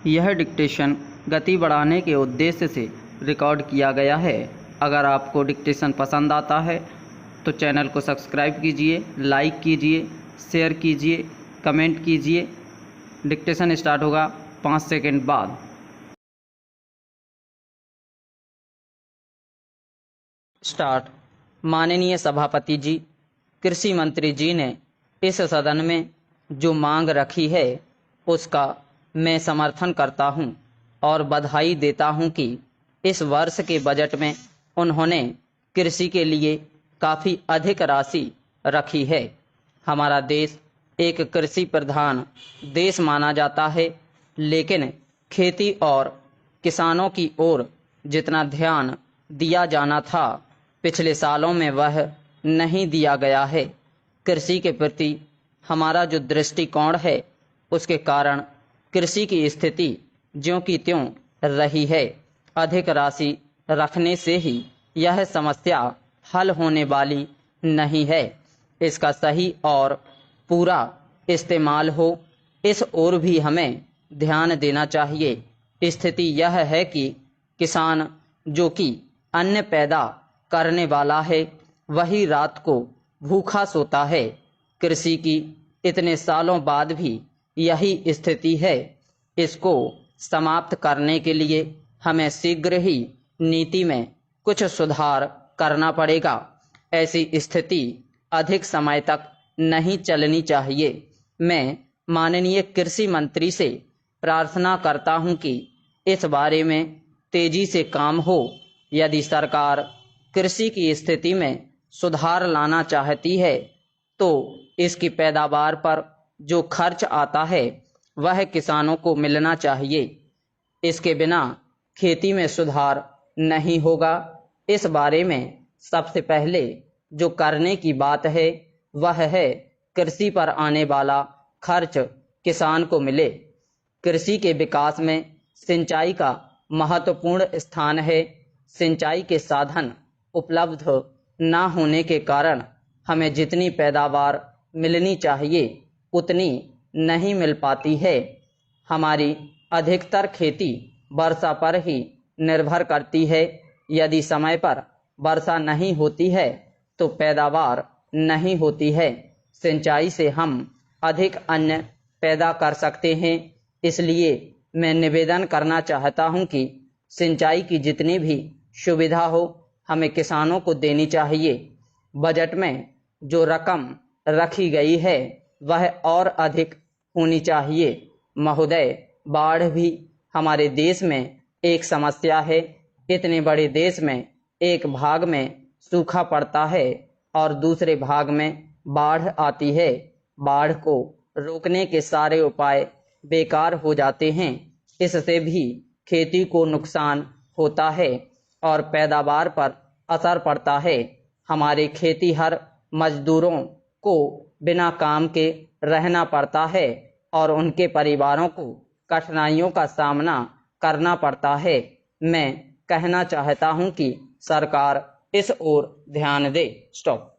यह डिक्टेशन गति बढ़ाने के उद्देश्य से रिकॉर्ड किया गया है। अगर आपको डिक्टेशन पसंद आता है तो चैनल को सब्सक्राइब कीजिए, लाइक कीजिए, शेयर कीजिए, कमेंट कीजिए। डिक्टेशन स्टार्ट होगा 5 सेकंड बाद। स्टार्ट। माननीय सभापति जी, कृषि मंत्री जी ने इस सदन में जो मांग रखी है उसका मैं समर्थन करता हूं और बधाई देता हूं कि इस वर्ष के बजट में उन्होंने कृषि के लिए काफ़ी अधिक राशि रखी है। हमारा देश एक कृषि प्रधान देश माना जाता है, लेकिन खेती और किसानों की ओर जितना ध्यान दिया जाना था पिछले सालों में वह नहीं दिया गया है। कृषि के प्रति हमारा जो दृष्टिकोण है उसके कारण कृषि की स्थिति ज्यों की त्यों रही है। अधिक राशि रखने से ही यह समस्या हल होने वाली नहीं है। इसका सही और पूरा इस्तेमाल हो, इस ओर भी हमें ध्यान देना चाहिए। स्थिति यह है कि किसान जो कि अन्न पैदा करने वाला है वही रात को भूखा सोता है। कृषि की इतने सालों बाद भी यही स्थिति है। इसको समाप्त करने के लिए हमें शीघ्र ही नीति में कुछ सुधार करना पड़ेगा। ऐसी स्थिति अधिक समय तक नहीं चलनी चाहिए। मैं माननीय कृषि मंत्री से प्रार्थना करता हूं कि इस बारे में तेजी से काम हो। यदि सरकार कृषि की स्थिति में सुधार लाना चाहती है तो इसकी पैदावार पर जो खर्च आता है वह किसानों को मिलना चाहिए। इसके बिना खेती में सुधार नहीं होगा। इस बारे में सबसे पहले जो करने की बात है वह है कृषि पर आने वाला खर्च किसान को मिले। कृषि के विकास में सिंचाई का महत्वपूर्ण स्थान है। सिंचाई के साधन उपलब्ध न होने के कारण हमें जितनी पैदावार मिलनी चाहिए उतनी नहीं मिल पाती है। हमारी अधिकतर खेती वर्षा पर ही निर्भर करती है। यदि समय पर वर्षा नहीं होती है तो पैदावार नहीं होती है। सिंचाई से हम अधिक अन्न पैदा कर सकते हैं। इसलिए मैं निवेदन करना चाहता हूं कि सिंचाई की जितनी भी सुविधा हो हमें किसानों को देनी चाहिए। बजट में जो रकम रखी गई है वह और अधिक होनी चाहिए। महोदय, बाढ़ भी हमारे देश में एक समस्या है। इतने बड़े देश में एक भाग में सूखा पड़ता है और दूसरे भाग में बाढ़ आती है। बाढ़ को रोकने के सारे उपाय बेकार हो जाते हैं। इससे भी खेती को नुकसान होता है और पैदावार पर असर पड़ता है। हमारे खेतीहर मजदूरों को बिना काम के रहना पड़ता है और उनके परिवारों को कठिनाइयों का सामना करना पड़ता है। मैं कहना चाहता हूं कि सरकार इस ओर ध्यान दे। स्टॉप।